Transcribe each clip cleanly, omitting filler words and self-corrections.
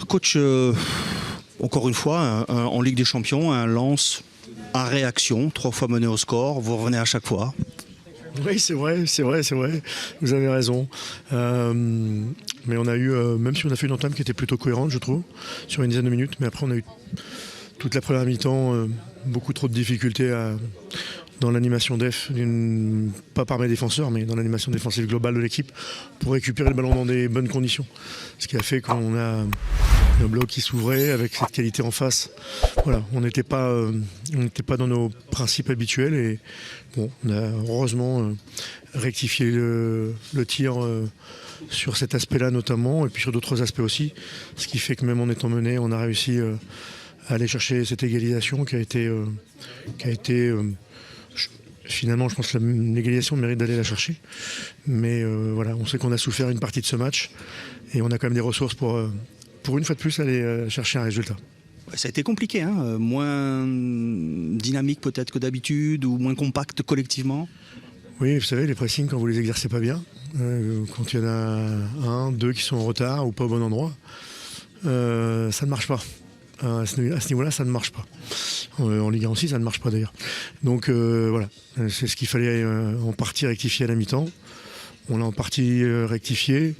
Coach, encore une fois, en Ligue des Champions, un Lens à réaction, 3 fois mené au score, vous revenez à chaque fois. Oui, c'est vrai. Vous avez raison. Mais on a eu, même si on a fait une entame qui était plutôt cohérente, je trouve, sur une dizaine de minutes, mais après on a eu toute la première mi-temps, beaucoup trop de difficultés dans l'animation def, pas par mes défenseurs, mais dans l'animation défensive globale de l'équipe, pour récupérer le ballon dans des bonnes conditions. Ce qui a fait qu'on a un bloc qui s'ouvrait avec cette qualité en face. Voilà, on n'était pas dans nos principes habituels et bon, on a heureusement rectifié le tir sur cet aspect-là notamment, et puis sur d'autres aspects aussi. Ce qui fait que même en étant mené, on a réussi à aller chercher cette égalisation qui a été finalement, je pense que l'égalisation mérite d'aller la chercher. Mais voilà, on sait qu'on a souffert une partie de ce match et on a quand même des ressources pour une fois de plus aller chercher un résultat. Ça a été compliqué, hein, moins dynamique peut-être que d'habitude ou moins compact collectivement. Oui, vous savez, les pressings, quand vous les exercez pas bien, quand il y en a 1, 2 qui sont en retard ou pas au bon endroit, ça ne marche pas. À ce niveau-là, ça ne marche pas. En Ligue 1 aussi, ça ne marche pas d'ailleurs. Donc voilà, c'est ce qu'il fallait en partie rectifier à la mi-temps. On l'a en partie rectifié.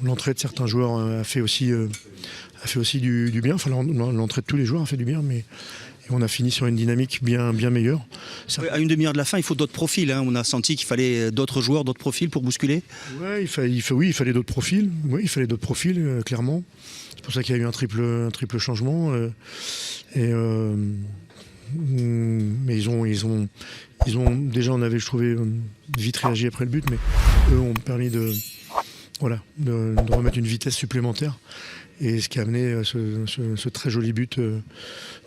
L'entrée de certains joueurs a fait aussi du bien. Enfin, l'entrée de tous les joueurs a fait du bien, mais on a fini sur une dynamique bien meilleure. Oui, à une demi-heure de la fin, il faut d'autres profils. Hein. On a senti qu'il fallait d'autres joueurs, d'autres profils pour bousculer. Ouais, il fallait d'autres profils. Oui, il fallait d'autres profils, clairement. C'est pour ça qu'il y a eu un triple changement. Mais ils ont déjà, on avait, je trouvais, vite réagi après le but, mais eux ont permis de remettre une vitesse supplémentaire. Et ce qui a amené ce très joli but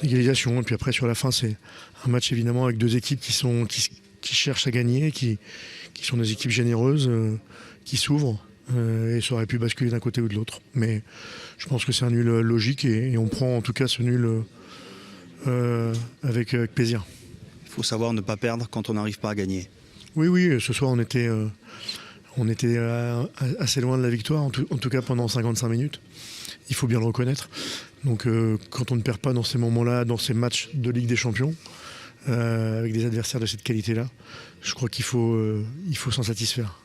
d'égalisation. Et puis après, sur la fin, c'est un match évidemment avec 2 équipes qui cherchent à gagner, qui sont des équipes généreuses, qui s'ouvrent. Et ça aurait pu basculer d'un côté ou de l'autre. Mais je pense que c'est un nul logique et on prend en tout cas ce nul avec plaisir. Il faut savoir ne pas perdre quand on n'arrive pas à gagner. Oui, ce soir on était assez loin de la victoire, en tout cas pendant 55 minutes. Il faut bien le reconnaître. Donc quand on ne perd pas dans ces moments-là, dans ces matchs de Ligue des Champions, avec des adversaires de cette qualité-là, je crois qu'il faut s'en satisfaire.